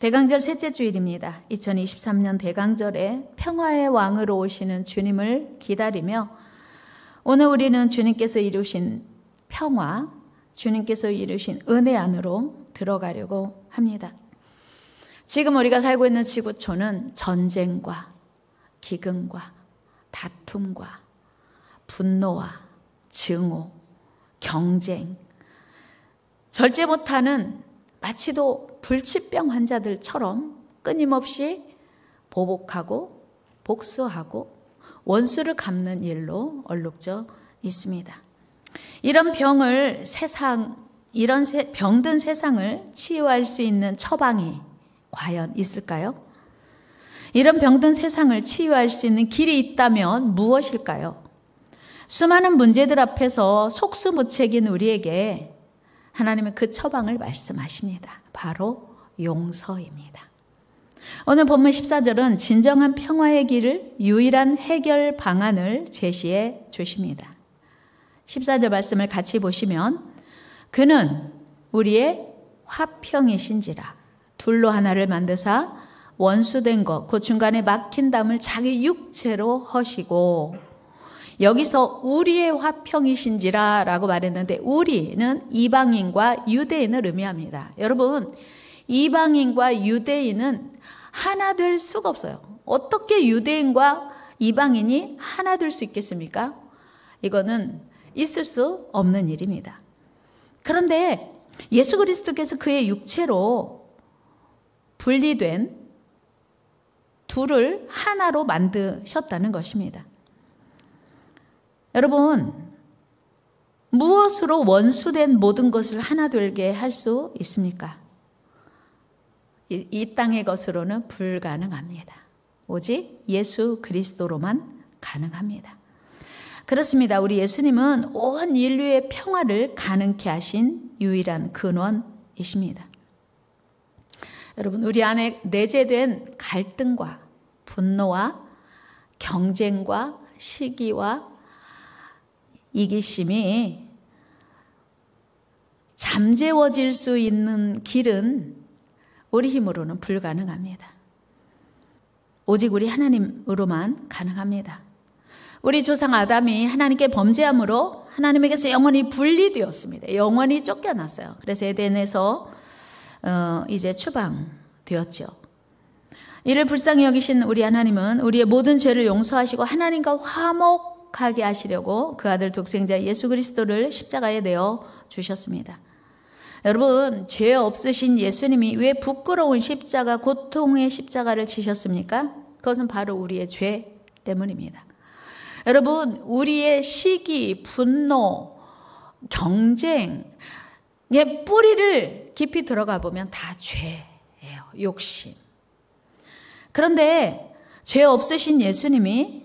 대강절 셋째 주일입니다. 2023년 대강절에 평화의 왕으로 오시는 주님을 기다리며 오늘 우리는 주님께서 이루신 평화, 주님께서 이루신 은혜 안으로 들어가려고 합니다. 지금 우리가 살고 있는 지구촌은 전쟁과 기근과 다툼과 분노와 증오, 경쟁, 절제 못하는 마치도 불치병 환자들처럼 끊임없이 보복하고 복수하고 원수를 갚는 일로 얼룩져 있습니다. 이런 병든 세상을 치유할 수 있는 처방이 과연 있을까요? 이런 병든 세상을 치유할 수 있는 길이 있다면 무엇일까요? 수많은 문제들 앞에서 속수무책인 우리에게 하나님은 그 처방을 말씀하십니다. 바로 용서입니다. 오늘 본문 14절은 진정한 평화의 길을 유일한 해결 방안을 제시해 주십니다. 14절 말씀을 같이 보시면 그는 우리의 화평이신지라 둘로 하나를 만드사 원수된 것 그 중간에 막힌 담을 자기 육체로 허시고, 여기서 우리의 화평이신지라 라고 말했는데 우리는 이방인과 유대인을 의미합니다. 여러분, 이방인과 유대인은 하나 될 수가 없어요. 어떻게 유대인과 이방인이 하나 될 수 있겠습니까? 이거는 있을 수 없는 일입니다. 그런데 예수 그리스도께서 그의 육체로 분리된 둘을 하나로 만드셨다는 것입니다. 여러분, 무엇으로 원수된 모든 것을 하나 되게 할 수 있습니까? 이 땅의 것으로는 불가능합니다. 오직 예수 그리스도로만 가능합니다. 그렇습니다. 우리 예수님은 온 인류의 평화를 가능케 하신 유일한 근원이십니다. 여러분, 우리 안에 내재된 갈등과 분노와 경쟁과 시기와 이기심이 잠재워질 수 있는 길은 우리 힘으로는 불가능합니다. 오직 우리 하나님으로만 가능합니다. 우리 조상 아담이 하나님께 범죄함으로 하나님에게서 영원히 분리되었습니다. 영원히 쫓겨났어요. 그래서 에덴에서 이제 추방되었죠. 이를 불쌍히 여기신 우리 하나님은 우리의 모든 죄를 용서하시고 하나님과 화목하게 하시려고 그 아들 독생자 예수 그리스도를 십자가에 내어 주셨습니다. 여러분, 죄 없으신 예수님이 왜 부끄러운 십자가, 고통의 십자가를 지셨습니까? 그것은 바로 우리의 죄 때문입니다. 여러분, 우리의 시기, 분노, 경쟁의 뿌리를 깊이 들어가 보면 다 죄예요. 욕심. 그런데 죄 없으신 예수님이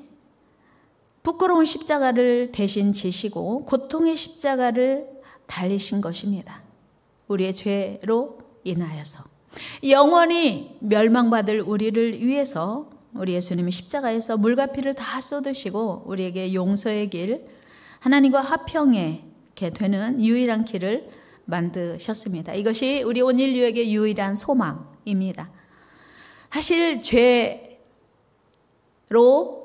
부끄러운 십자가를 대신 지시고 고통의 십자가를 달리신 것입니다. 우리의 죄로 인하여서 영원히 멸망받을 우리를 위해서 우리 예수님이 십자가에서 물과 피를 다 쏟으시고 우리에게 용서의 길, 하나님과 화평에 되는 유일한 길을 만드셨습니다. 이것이 우리 온 인류에게 유일한 소망입니다. 사실 죄로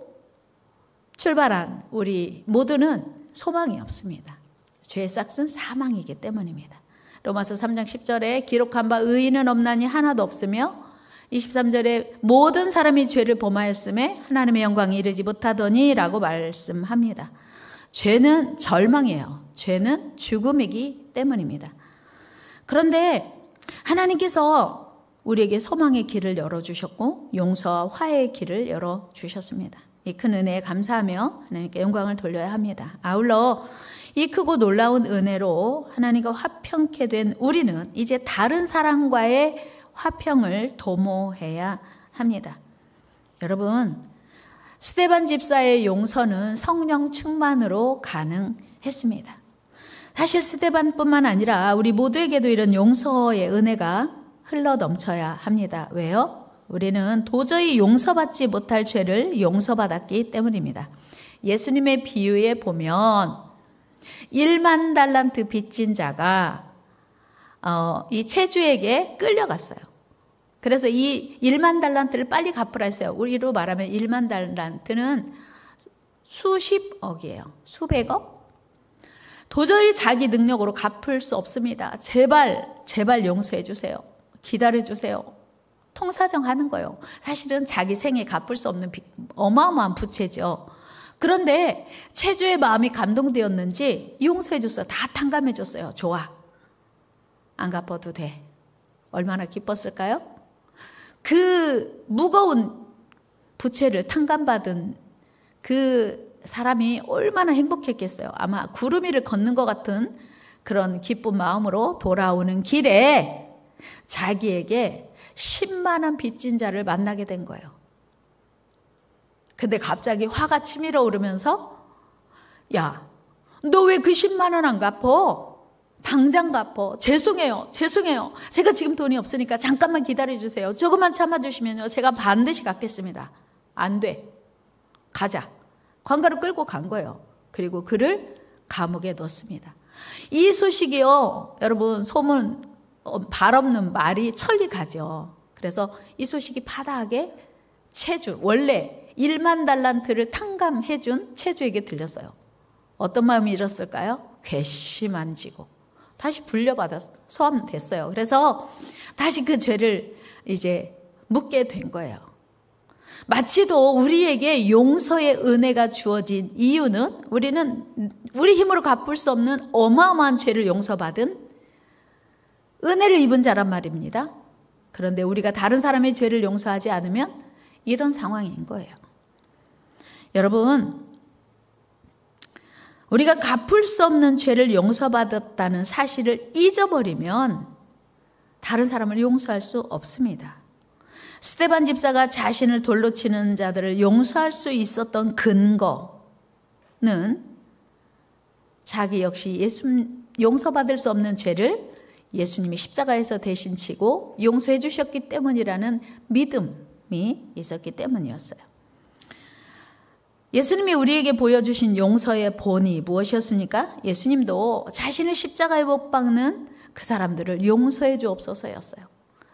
출발한 우리 모두는 소망이 없습니다. 죄의 싹은 사망이기 때문입니다. 로마서 3장 10절에 기록한 바 의인은 없나니 하나도 없으며 23절에 모든 사람이 죄를 범하였음에 하나님의 영광이 이르지 못하더니 라고 말씀합니다. 죄는 절망이에요. 죄는 죽음이기 때문입니다. 그런데 하나님께서 우리에게 소망의 길을 열어주셨고 용서와 화해의 길을 열어주셨습니다. 이 큰 은혜에 감사하며 하나님께 영광을 돌려야 합니다. 아울러 이 크고 놀라운 은혜로 하나님과 화평케 된 우리는 이제 다른 사람과의 화평을 도모해야 합니다. 여러분, 스데반 집사의 용서는 성령 충만으로 가능했습니다. 사실 스데반뿐만 아니라 우리 모두에게도 이런 용서의 은혜가 흘러 넘쳐야 합니다. 왜요? 우리는 도저히 용서받지 못할 죄를 용서받았기 때문입니다. 예수님의 비유에 보면 1만 달란트 빚진 자가 이 채주에게 끌려갔어요. 그래서 이 1만 달란트를 빨리 갚으라 했어요. 우리로 말하면 1만 달란트는 수십억이에요. 수백억? 도저히 자기 능력으로 갚을 수 없습니다. 제발 용서해 주세요. 기다려 주세요. 통사정 하는 거예요. 사실은 자기 생에 갚을 수 없는 어마어마한 부채죠. 그런데 채주의 마음이 감동되었는지 용서해 줬어요. 다 탕감해 줬어요. 좋아. 안 갚아도 돼. 얼마나 기뻤을까요? 그 무거운 부채를 탕감받은 그 사람이 얼마나 행복했겠어요. 아마 구름 위를 걷는 것 같은 그런 기쁜 마음으로 돌아오는 길에 자기에게 10만 원 빚진 자를 만나게 된 거예요. 근데 갑자기 화가 치밀어 오르면서 야, 너 왜 그 10만 원 안 갚어? 당장 갚어. 죄송해요. 제가 지금 돈이 없으니까 잠깐만 기다려주세요. 조금만 참아주시면요, 제가 반드시 갚겠습니다. 안 돼. 가자. 관가를 끌고 간 거예요. 그리고 그를 감옥에 넣습니다. 이 소식이요, 여러분, 소문, 발 없는 말이 천리 가죠. 그래서 이 소식이 파다하게 채주, 원래 1만 달란트를 탕감해준 채주에게 들렸어요. 어떤 마음이 일었을까요? 괘씸한 지고 다시 불려받아 소환됐어요. 그래서 다시 그 죄를 이제 묻게 된 거예요. 마치도 우리에게 용서의 은혜가 주어진 이유는 우리는 우리 힘으로 갚을 수 없는 어마어마한 죄를 용서받은 은혜를 입은 자란 말입니다. 그런데 우리가 다른 사람의 죄를 용서하지 않으면 이런 상황인 거예요. 여러분, 우리가 갚을 수 없는 죄를 용서받았다는 사실을 잊어버리면 다른 사람을 용서할 수 없습니다. 스데반 집사가 자신을 돌로 치는 자들을 용서할 수 있었던 근거는 자기 역시 용서받을 수 없는 죄를 예수님이 십자가에서 대신 치고 용서해 주셨기 때문이라는 믿음이 있었기 때문이었어요. 예수님이 우리에게 보여주신 용서의 본이 무엇이었습니까? 예수님도 자신을 십자가에 못 박는 그 사람들을 용서해 주옵소서였어요.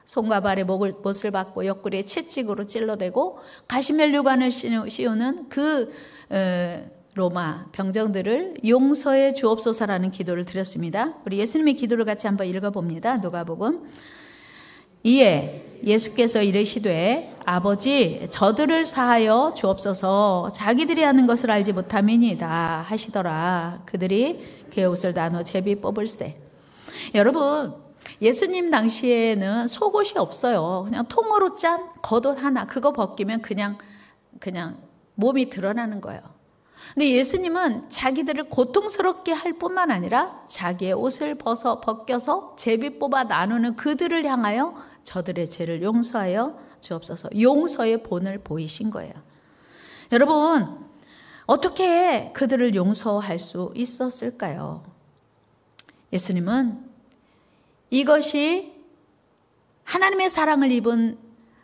손과 발에 못을 박고 옆구리에 채찍으로 찔러대고 가시멜류관을 씌우는 그 로마 병정들을 용서해 주옵소서라는 기도를 드렸습니다. 우리 예수님의 기도를 같이 한번 읽어봅니다. 누가복음. 이에 예수께서 이르시되 아버지 저들을 사하여 주옵소서 자기들이 하는 것을 알지 못함이니이다 하시더라. 그들이 그 옷을 나눠 제비 뽑을세. 여러분, 예수님 당시에는 속옷이 없어요. 그냥 통으로 짠 겉옷 하나, 그거 벗기면 그냥 몸이 드러나는 거예요. 근데 예수님은 자기들을 고통스럽게 할 뿐만 아니라 자기의 옷을 벗겨서 제비 뽑아 나누는 그들을 향하여 저들의 죄를 용서하여 주옵소서, 용서의 본을 보이신 거예요. 여러분, 어떻게 그들을 용서할 수 있었을까요? 예수님은 이것이 하나님의 사랑을 입은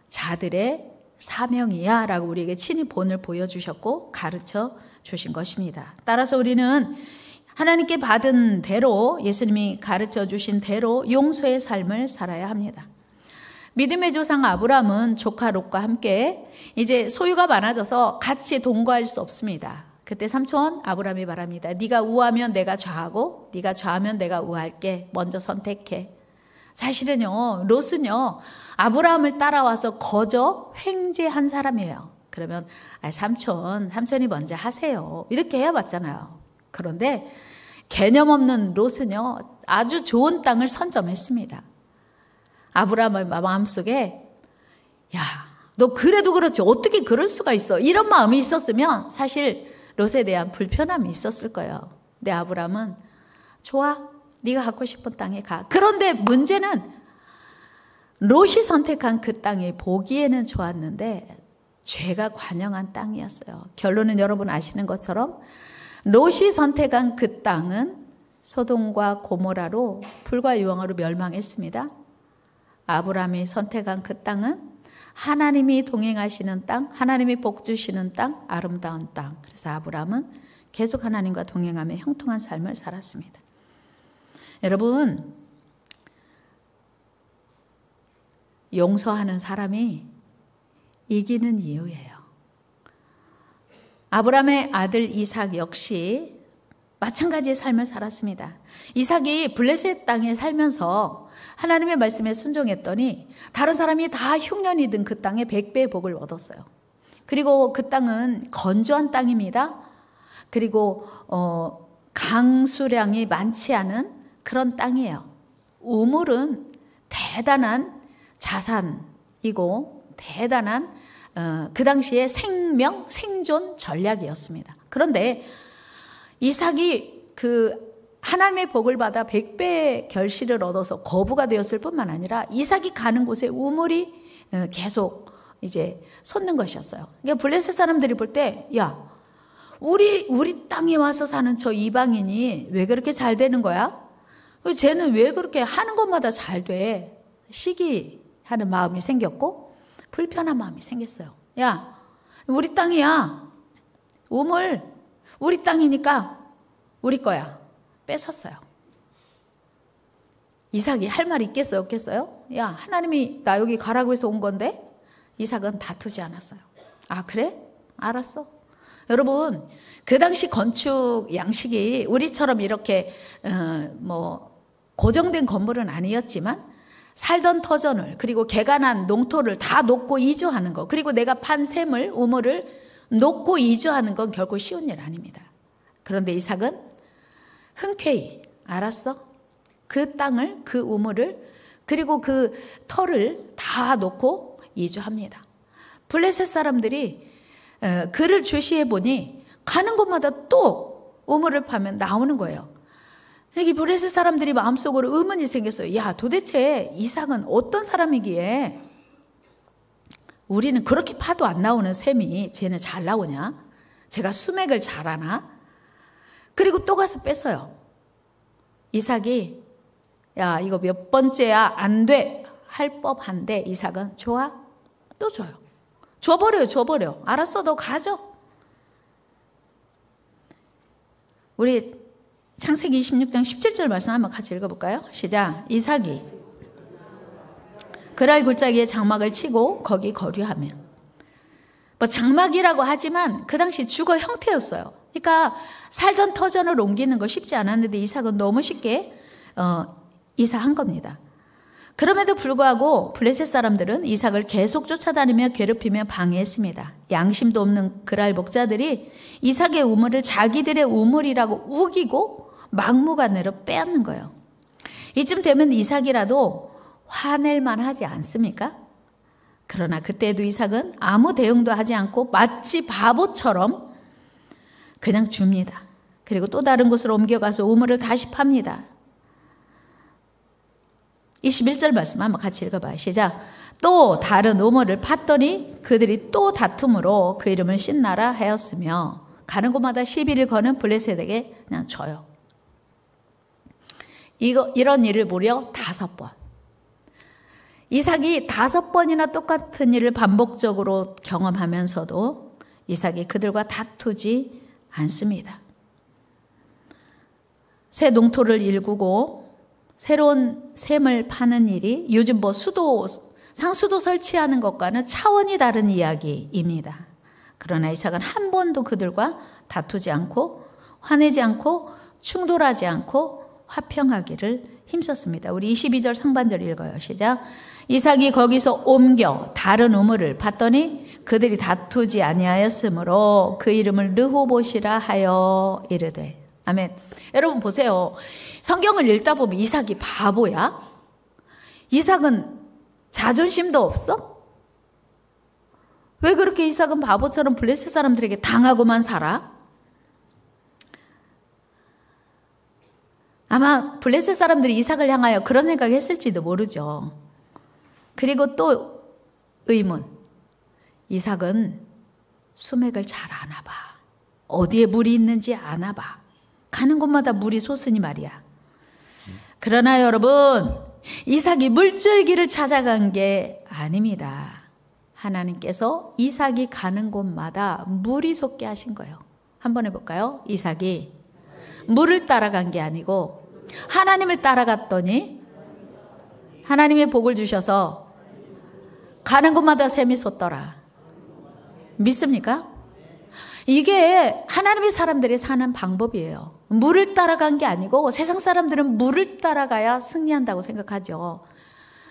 자들의 사명이야 라고 우리에게 친히 본을 보여주셨고 가르쳐 주신 것입니다. 따라서 우리는 하나님께 받은 대로, 예수님이 가르쳐 주신 대로 용서의 삶을 살아야 합니다. 믿음의 조상 아브라함은 조카 롯과 함께 이제 소유가 많아져서 같이 동거할 수 없습니다. 그때 삼촌 아브라함이 말합니다. 네가 우하면 내가 좌하고 네가 좌하면 내가 우할게. 먼저 선택해. 사실은요, 롯은요, 아브라함을 따라와서 거저 횡재한 사람이에요. 그러면 삼촌이 먼저 하세요. 이렇게 해야 맞잖아요. 그런데 개념 없는 롯은요, 아주 좋은 땅을 선점했습니다. 아브라함의 마음속에 야, 너 그래도 그렇지 어떻게 그럴 수가 있어, 이런 마음이 있었으면 사실 롯에 대한 불편함이 있었을 거예요. 근데 아브라함은 좋아, 네가 갖고 싶은 땅에 가. 그런데 문제는 롯이 선택한 그 땅이 보기에는 좋았는데 죄가 관영한 땅이었어요. 결론은 여러분 아시는 것처럼 롯이 선택한 그 땅은 소돔과 고모라로 불과 유황으로 멸망했습니다. 아브라함이 선택한 그 땅은 하나님이 동행하시는 땅, 하나님이 복 주시는 땅, 아름다운 땅. 그래서 아브라함은 계속 하나님과 동행하며 형통한 삶을 살았습니다. 여러분, 용서하는 사람이 이기는 이유예요. 아브라함의 아들 이삭 역시 마찬가지의 삶을 살았습니다. 이삭이 블레셋 땅에 살면서 하나님의 말씀에 순종했더니 다른 사람이 다 흉년이 든 그 땅에 100배의 복을 얻었어요. 그리고 그 땅은 건조한 땅입니다. 그리고 강수량이 많지 않은 그런 땅이에요. 우물은 대단한 자산이고 대단한 그 당시에 생존 전략이었습니다. 그런데 이삭이 그 하나님의 복을 받아 100배의 결실을 얻어서 거부가 되었을 뿐만 아니라 이삭이 가는 곳에 우물이 계속 이제 솟는 것이었어요. 그러니까 블레셋 사람들이 볼 때, 야, 우리 땅에 와서 사는 저 이방인이 왜 그렇게 잘 되는 거야? 쟤는 왜 그렇게 하는 것마다 잘 돼? 시기하는 마음이 생겼고 불편한 마음이 생겼어요. 야, 우리 땅이야. 우물 우리 땅이니까 우리 거야. 뺏었어요. 이삭이 할 말 있겠어요? 없겠어요? 야, 하나님이 나 여기 가라고 해서 온 건데? 이삭은 다투지 않았어요. 아, 그래? 알았어. 여러분, 그 당시 건축 양식이 우리처럼 이렇게 고정된 건물은 아니었지만 살던 터전을 그리고 개간한 농토를 다 놓고 이주하는 거, 그리고 내가 판 샘을 우물을 놓고 이주하는 건 결코 쉬운 일 아닙니다. 그런데 이삭은 흔쾌히 알았어. 그 땅을, 그 우물을, 그리고 그 터를 다 놓고 이주합니다. 블레셋 사람들이 그를 주시해 보니 가는 곳마다 또 우물을 파면 나오는 거예요. 여기 블레셋 사람들이 마음속으로 의문이 생겼어요. 야, 도대체 이삭은 어떤 사람이기에 우리는 그렇게 파도 안 나오는 샘이 쟤는 잘 나오냐? 제가 수맥을 잘 아나? 그리고 또 가서 뺏어요. 이삭이 야, 이거 몇 번째야? 안 돼. 할 법한데 이삭은 좋아? 또 줘요. 줘버려. 알았어, 너 가져. 우리 창세기 26장 17절 말씀 한번 같이 읽어볼까요? 시작. 이삭이 그랄 골짜기에 장막을 치고 거기 거류하며. 장막이라고 하지만 그 당시 주거 형태였어요. 그러니까 살던 터전을 옮기는 거 쉽지 않았는데 이삭은 너무 쉽게 이사한 겁니다. 그럼에도 불구하고 블레셋 사람들은 이삭을 계속 쫓아다니며 괴롭히며 방해했습니다. 양심도 없는 그랄 목자들이 이삭의 우물을 자기들의 우물이라고 우기고 막무가내로 빼앗는 거예요. 이쯤 되면 이삭이라도 화낼 만하지 않습니까? 그러나 그때도 이삭은 아무 대응도 하지 않고 마치 바보처럼 그냥 줍니다. 그리고 또 다른 곳으로 옮겨가서 우물을 다시 팝니다. 21절 말씀 한번 같이 읽어봐요. 시작. 또 다른 우물을 팠더니 그들이 또 다툼으로 그 이름을 신나라 하였으며 가는 곳마다 시비를 거는 블레셋에게 그냥 줘요. 이런 일을 무려 5번. 이삭이 5번이나 똑같은 일을 반복적으로 경험하면서도 이삭이 그들과 다투지 않습니다. 새 농토를 일구고 새로운 샘을 파는 일이 요즘 상수도 설치하는 것과는 차원이 다른 이야기입니다. 그러나 이삭은 한 번도 그들과 다투지 않고 화내지 않고 충돌하지 않고 화평하기를 힘썼습니다. 우리 22절 상반절 읽어요. 시작. 이삭이 거기서 옮겨 다른 우물을 팠더니 그들이 다투지 아니하였으므로 그 이름을 르호봇이라 하여 이르되. 아멘. 여러분 보세요. 성경을 읽다 보면 이삭이 바보야? 이삭은 자존심도 없어? 왜 그렇게 이삭은 바보처럼 블레셋 사람들에게 당하고만 살아? 아마 블레셋 사람들이 이삭을 향하여 그런 생각을 했을지도 모르죠. 그리고 또 의문. 이삭은 수맥을 잘 아나 봐. 어디에 물이 있는지 아나 봐. 가는 곳마다 물이 솟으니 말이야. 그러나 여러분, 이삭이 물줄기를 찾아간 게 아닙니다. 하나님께서 이삭이 가는 곳마다 물이 솟게 하신 거예요. 한번 해볼까요? 이삭이 물을 따라간 게 아니고 하나님을 따라갔더니 하나님의 복을 주셔서 가는 곳마다 샘이 솟더라. 믿습니까? 이게 하나님의 사람들이 사는 방법이에요. 물을 따라간 게 아니고 세상 사람들은 물을 따라가야 승리한다고 생각하죠.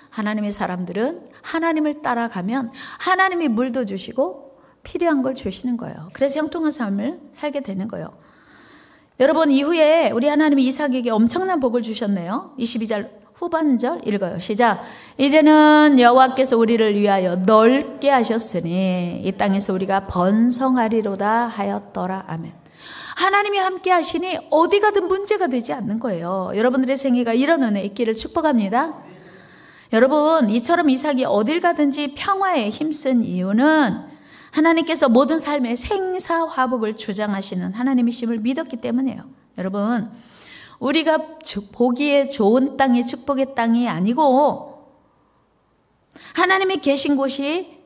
하나님의 사람들은 하나님을 따라가면 하나님이 물도 주시고 필요한 걸 주시는 거예요. 그래서 형통한 삶을 살게 되는 거예요. 여러분, 이후에 우리 하나님이 이삭에게 엄청난 복을 주셨네요. 22절 후반절 읽어요. 시작. 이제는 여호와께서 우리를 위하여 넓게 하셨으니 이 땅에서 우리가 번성하리로다 하였더라. 아멘. 하나님이 함께 하시니 어디 가든 문제가 되지 않는 거예요. 여러분들의 생애가 이런 은혜 있기를 축복합니다. 여러분, 이처럼 이삭이 어딜 가든지 평화에 힘쓴 이유는 하나님께서 모든 삶의 생사화복을 주장하시는 하나님이심을 믿었기 때문이에요. 여러분, 우리가 보기에 좋은 땅이 축복의 땅이 아니고 하나님이 계신 곳이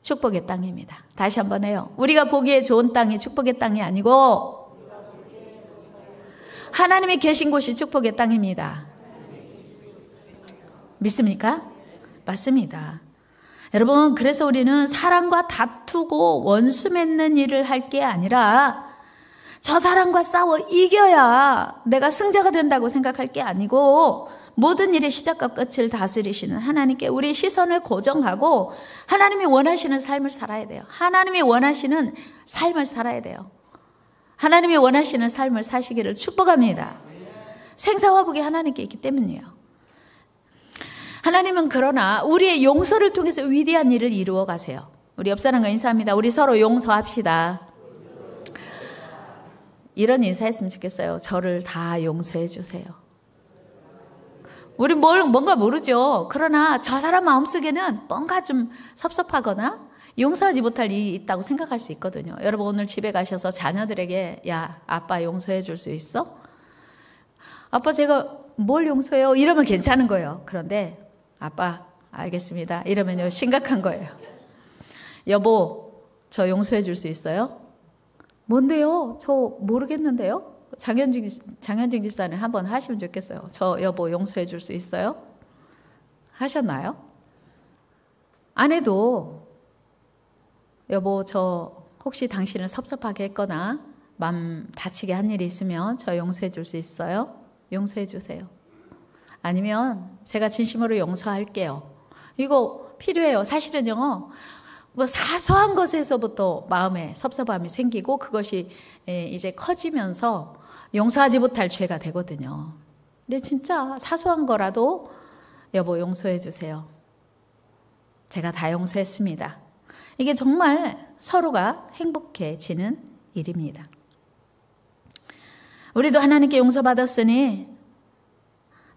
축복의 땅입니다. 다시 한번 해요. 우리가 보기에 좋은 땅이 축복의 땅이 아니고 하나님이 계신 곳이 축복의 땅입니다. 믿습니까? 맞습니다. 여러분, 그래서 우리는 사람과 다투고 원수 맺는 일을 할 게 아니라 저 사람과 싸워 이겨야 내가 승자가 된다고 생각할 게 아니고 모든 일의 시작과 끝을 다스리시는 하나님께 우리 시선을 고정하고 하나님이 원하시는 삶을 살아야 돼요. 하나님이 원하시는 삶을 살아야 돼요. 하나님이 원하시는 삶을 사시기를 축복합니다. 생사화복이 하나님께 있기 때문이에요. 하나님은 그러나 우리의 용서를 통해서 위대한 일을 이루어 가세요. 우리 옆 사람과 인사합니다. 우리 서로 용서합시다. 이런 인사했으면 좋겠어요. 저를 다 용서해 주세요. 우리 뭔가 모르죠. 그러나 저 사람 마음속에는 뭔가 좀 섭섭하거나 용서하지 못할 일이 있다고 생각할 수 있거든요. 여러분, 오늘 집에 가셔서 자녀들에게 야, 아빠 용서해 줄 수 있어? 아빠 제가 뭘 용서해요? 이러면 괜찮은 거예요. 그런데 아빠 알겠습니다. 이러면요 심각한 거예요. 여보, 저 용서해 줄 수 있어요? 뭔데요? 저 모르겠는데요? 장현중 집사님 한번 하시면 좋겠어요. 저 여보 용서해 줄 수 있어요? 하셨나요? 안 해도 여보 저 혹시 당신을 섭섭하게 했거나 마음 다치게 한 일이 있으면 저 용서해 줄 수 있어요? 용서해 주세요. 아니면 제가 진심으로 용서할게요. 이거 필요해요. 사실은요. 뭐 사소한 것에서부터 마음에 섭섭함이 생기고 그것이 이제 커지면서 용서하지 못할 죄가 되거든요. 근데 진짜 사소한 거라도 여보 용서해 주세요. 제가 다 용서했습니다. 이게 정말 서로가 행복해지는 일입니다. 우리도 하나님께 용서받았으니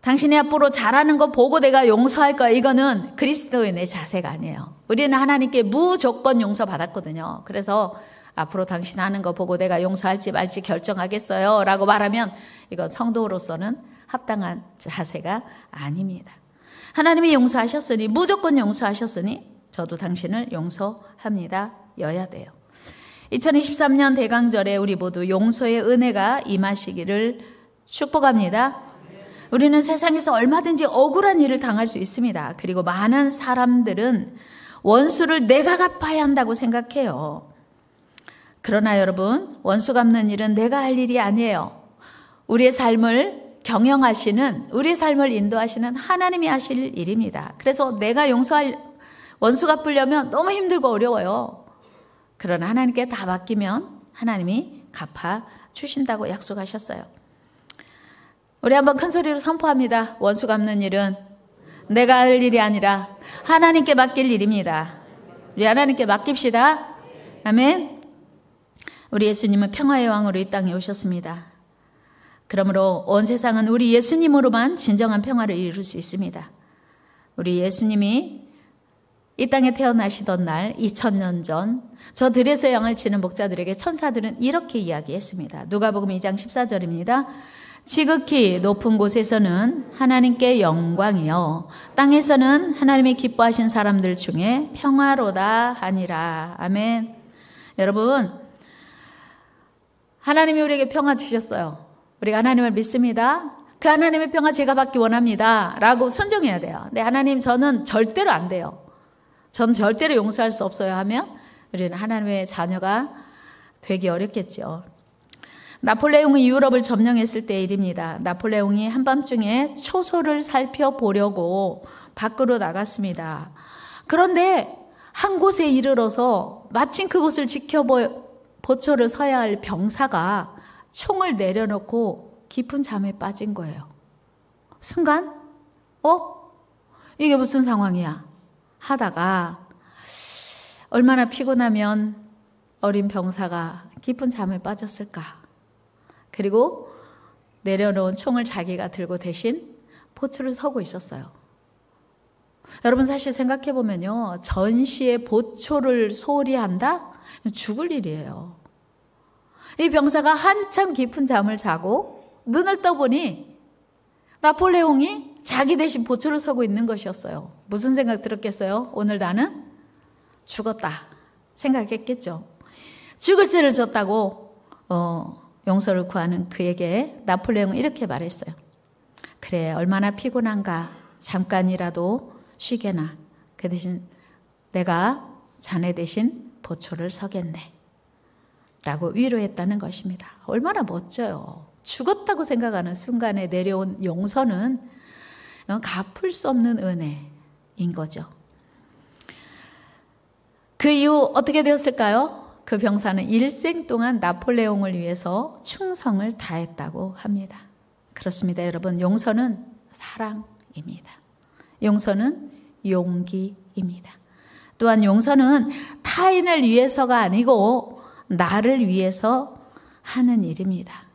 당신이 앞으로 잘하는 거 보고 내가 용서할 거야. 이거는 그리스도인의 자세가 아니에요. 우리는 하나님께 무조건 용서받았거든요. 그래서 앞으로 당신 하는 거 보고 내가 용서할지 말지 결정하겠어요 라고 말하면 이건 성도로서는 합당한 자세가 아닙니다. 하나님이 용서하셨으니 무조건 용서하셨으니 저도 당신을 용서합니다 여야 돼요. 2023년 대강절에 우리 모두 용서의 은혜가 임하시기를 축복합니다. 우리는 세상에서 얼마든지 억울한 일을 당할 수 있습니다. 그리고 많은 사람들은 원수를 내가 갚아야 한다고 생각해요. 그러나 여러분, 원수 갚는 일은 내가 할 일이 아니에요. 우리의 삶을 경영하시는, 우리의 삶을 인도하시는 하나님이 하실 일입니다. 그래서 내가 원수 갚으려면 너무 힘들고 어려워요. 그러나 하나님께 다 맡기면 하나님이 갚아주신다고 약속하셨어요. 우리 한번 큰 소리로 선포합니다. 원수 갚는 일은 내가 할 일이 아니라 하나님께 맡길 일입니다. 우리 하나님께 맡깁시다. 아멘. 우리 예수님은 평화의 왕으로 이 땅에 오셨습니다. 그러므로 온 세상은 우리 예수님으로만 진정한 평화를 이룰 수 있습니다. 우리 예수님이 이 땅에 태어나시던 날 2000년 전 저 들에서 양을 치는 목자들에게 천사들은 이렇게 이야기했습니다. 누가복음 2장 14절입니다. 지극히 높은 곳에서는 하나님께 영광이요 땅에서는 하나님이 기뻐하신 사람들 중에 평화로다 하니라. 아멘. 여러분, 하나님이 우리에게 평화 주셨어요. 우리가 하나님을 믿습니다. 그 하나님의 평화 제가 받기 원합니다 라고 순종해야 돼요. 근데 하나님 저는 절대로 안 돼요. 저는 절대로 용서할 수 없어요 하면 우리는 하나님의 자녀가 되기 어렵겠죠. 나폴레옹이 유럽을 점령했을 때의 일입니다. 나폴레옹이 한밤중에 초소를 살펴보려고 밖으로 나갔습니다. 그런데 한 곳에 이르러서 마침 그곳을 보초를 서야 할 병사가 총을 내려놓고 깊은 잠에 빠진 거예요. 순간 이게 무슨 상황이야 하다가 얼마나 피곤하면 어린 병사가 깊은 잠에 빠졌을까. 그리고 내려놓은 총을 자기가 들고 대신 보초를 서고 있었어요. 여러분 사실 생각해보면요, 전시에 보초를 소홀히 한다? 죽을 일이에요. 이 병사가 한참 깊은 잠을 자고 눈을 떠보니 나폴레옹이 자기 대신 보초를 서고 있는 것이었어요. 무슨 생각 들었겠어요? 오늘 나는 죽었다 생각했겠죠. 죽을 죄를 졌다고 용서를 구하는 그에게 나폴레옹은 이렇게 말했어요. 그래, 얼마나 피곤한가. 잠깐이라도 쉬게나. 그 대신 내가 자네 대신 보초를 서겠네 라고 위로했다는 것입니다. 얼마나 멋져요. 죽었다고 생각하는 순간에 내려온 용서는 갚을 수 없는 은혜인 거죠. 그 이후 어떻게 되었을까요? 그 병사는 일생 동안 나폴레옹을 위해서 충성을 다했다고 합니다. 그렇습니다, 여러분. 용서는 사랑입니다. 용서는 용기입니다. 또한 용서는 타인을 위해서가 아니고 나를 위해서 하는 일입니다.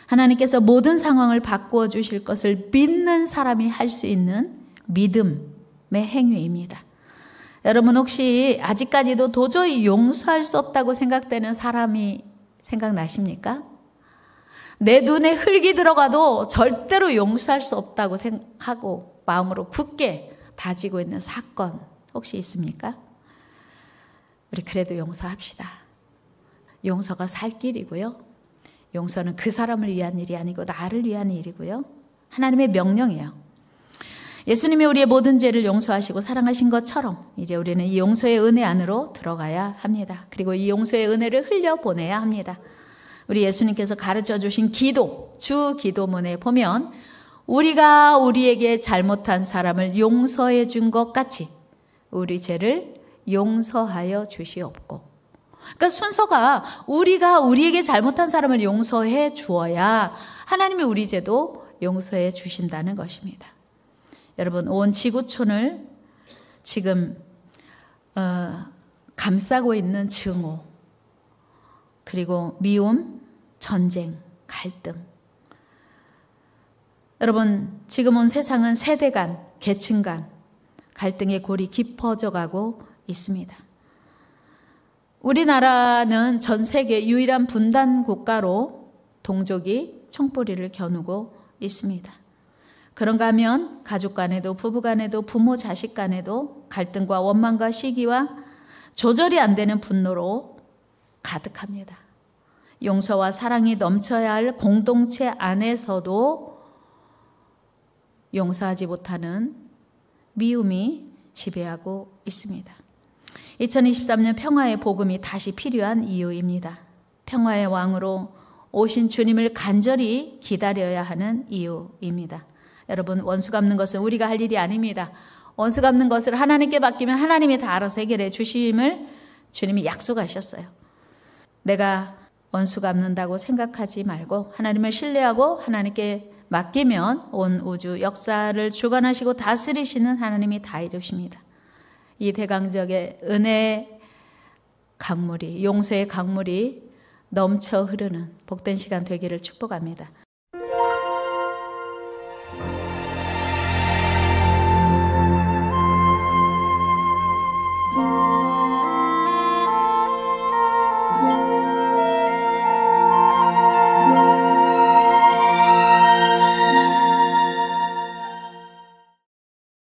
하나님께서 모든 상황을 바꾸어 주실 것을 믿는 사람이 할 수 있는 믿음의 행위입니다. 여러분 혹시 아직까지도 도저히 용서할 수 없다고 생각되는 사람이 생각나십니까? 내 눈에 흙이 들어가도 절대로 용서할 수 없다고 생각하고 마음으로 굳게 다지고 있는 사건 혹시 있습니까? 우리 그래도 용서합시다. 용서가 살 길이고요. 용서는 그 사람을 위한 일이 아니고 나를 위한 일이고요. 하나님의 명령이에요. 예수님이 우리의 모든 죄를 용서하시고 사랑하신 것처럼 이제 우리는 이 용서의 은혜 안으로 들어가야 합니다. 그리고 이 용서의 은혜를 흘려보내야 합니다. 우리 예수님께서 가르쳐 주신 기도, 주 기도문에 보면 우리가 우리에게 잘못한 사람을 용서해 준 것 같이 우리 죄를 용서하여 주시옵고. 그러니까 순서가 우리가 우리에게 잘못한 사람을 용서해 주어야 하나님이 우리 죄도 용서해 주신다는 것입니다. 여러분, 온 지구촌을 지금 감싸고 있는 증오, 그리고 미움, 전쟁, 갈등. 여러분, 지금 온 세상은 세대 간, 계층 간 갈등의 골이 깊어져 가고 있습니다. 우리나라는 전 세계 유일한 분단 국가로 동족이 총뿌리를 겨누고 있습니다. 그런가 하면 가족 간에도 부부 간에도 부모 자식 간에도 갈등과 원망과 시기와 조절이 안 되는 분노로 가득합니다. 용서와 사랑이 넘쳐야 할 공동체 안에서도 용서하지 못하는 미움이 지배하고 있습니다. 2023년 평화의 복음이 다시 필요한 이유입니다. 평화의 왕으로 오신 주님을 간절히 기다려야 하는 이유입니다. 여러분, 원수 갚는 것은 우리가 할 일이 아닙니다. 원수 갚는 것을 하나님께 맡기면 하나님이 다 알아서 해결해 주심을 주님이 약속하셨어요. 내가 원수 갚는다고 생각하지 말고 하나님을 신뢰하고 하나님께 맡기면 온 우주 역사를 주관하시고 다스리시는 하나님이 다 이루십니다. 이 대강적의 은혜의 강물이, 용서의 강물이 넘쳐 흐르는 복된 시간 되기를 축복합니다.